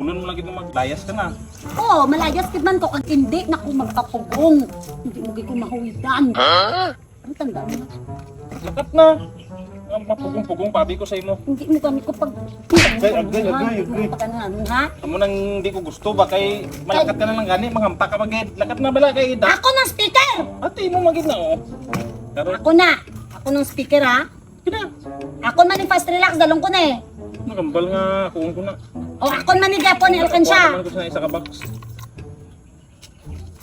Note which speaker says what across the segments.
Speaker 1: Punon mo lagi mo maglayas ka na.
Speaker 2: Oo, malayas kid man ko kag hindi na ko magkapugong. Hindi mo ko mahuwidan. Ang tanda mo.
Speaker 1: Lakat na. Ang mapugong-pugong pabi ko sa imo.
Speaker 2: Hindi mo kami ko pag...
Speaker 1: Agay.
Speaker 2: Ha?
Speaker 1: Amo nang hindi ko gusto ba kay malakat ka na lang gani, manghampa ka magid. Lakat na bala kay da.
Speaker 2: Ako ng speaker!
Speaker 1: Ate mo magid na oh. Karon
Speaker 2: Ako na! Ako ng speaker ha?
Speaker 1: kina.
Speaker 2: Ako man ni fast relax, dalong ko na eh.
Speaker 1: Nakambal nga kuon ko na.
Speaker 2: O ako man ni Gapon, ni Alcansya.
Speaker 1: Kuha ko sa isa ka box.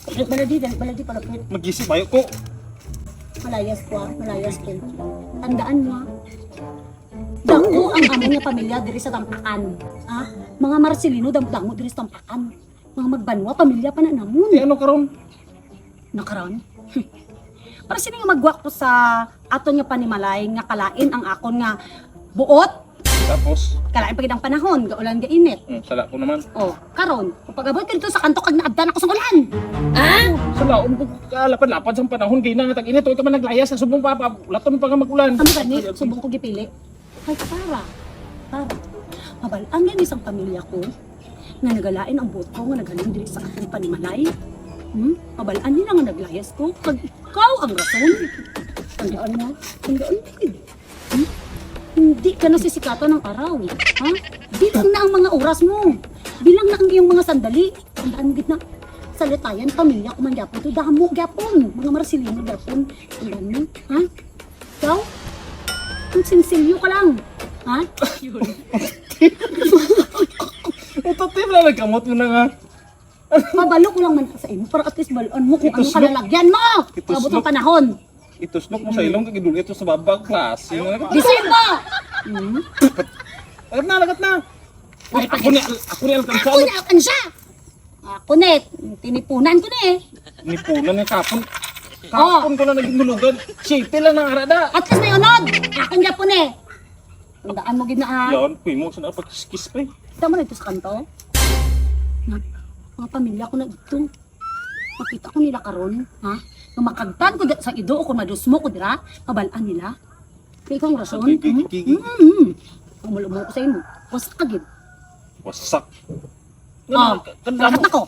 Speaker 2: Baladi, palapit.
Speaker 1: Magisip ayo ko.
Speaker 2: Malayas ko ha, malayas ko. Tandaan mo ha. Dako ang amo niya pamilya diri sa Tampakan. Ha? Mga Marcelino, dango diri sa Tampakan. Mga magbanwa, pamilya pa na
Speaker 1: Di
Speaker 2: namon.
Speaker 1: ano karon?
Speaker 2: Nakaroon. Para sino nga magwak ko sa ato nga panimalay nga kalain ang akon nga buot,
Speaker 1: Tapos,
Speaker 2: kalain pagid ang panahon, gaulan ga init.
Speaker 1: sala ko naman.
Speaker 2: Oh, karon, kapag abot dito sa kanto kag naabdan ako sa ulan. Ha?
Speaker 1: Sala ko kalapad-lapad sa panahon kay na tag init, ka man naglayas sa subong papa. Lato mo pa nga magulan.
Speaker 2: Ano gani? Subong ko gipili. Ay, para. Mabal, ang yan isang pamilya ko nga nagalain ang buot ko nga naghalin diri sa akong panimalay. Mabalaan nila nga naglayas ko kag ikaw ang rason. Tandaan mo, tandaan mo. Hindi ka nasisikatan ng araw. Ha? Bilang na ang mga oras mo. Bilang na ang iyong mga sandali. Tandaan mo gid na. Salitayan, pamilya ko man gyapon to. Damo gyapon. Mga Marcelino gyapon. Tandaan mo. Ha? Ikaw? Ang sinsilyo ka lang. Ha?
Speaker 1: Ito tim lang nagkamot mo na nga.
Speaker 2: Mabalo ko lang man sa imo para at least balon mo kung ano
Speaker 1: Ituslok.
Speaker 2: kalalagyan mo.
Speaker 1: Ituslok.
Speaker 2: Abot ang panahon.
Speaker 1: Itusnok mo sa ilong kag idul ito sa babag class.
Speaker 2: Disembo!
Speaker 1: Lagat na.
Speaker 2: Ay,
Speaker 1: Ako ni alkansa.
Speaker 2: Ako na akan siya. Ako net, tinipunan ko na eh.
Speaker 1: Ni punan ni kapon. Kapon ko na naging nulugan. City lang ng arada.
Speaker 2: At least may unod. Akin Japon eh. Tandaan mo gid na ah.
Speaker 1: Yan, kuy mo sa napag-kiss pa eh.
Speaker 2: Kita mo na ito sa kanto. Na, mga pamilya ko na ito. Makita ko nila karon, ha? Nga makagtan ko sa ido ko madusmo ko dira, mabalaan nila. Kaya ikaw ang rason. Ang mulumulo ko sa imo. Wasak ka gid.
Speaker 1: Wasak.
Speaker 2: Oh,
Speaker 1: Kanda
Speaker 2: lakat
Speaker 1: mo.
Speaker 2: na ko.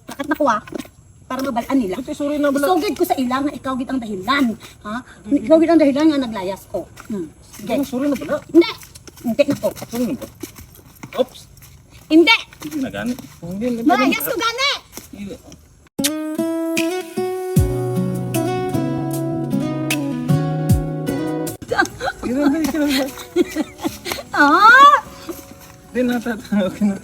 Speaker 2: Lakat na ko ha. Para mabalaan nila.
Speaker 1: Ito sorry na bala.
Speaker 2: Isugid ko sa ilang nga ikaw gid ang dahilan. Ha? Ikaw gid ang dahilan nga naglayas ko. Sige.
Speaker 1: Sorry na bala.
Speaker 2: Hindi. Hindi na ko.
Speaker 1: Sorry na ba? Oops.
Speaker 2: Hindi.
Speaker 1: Hindi na gani. Hindi na
Speaker 2: Malayas ko gani.
Speaker 1: Grabe, grabe.
Speaker 2: Ah!
Speaker 1: Di na tatawag na.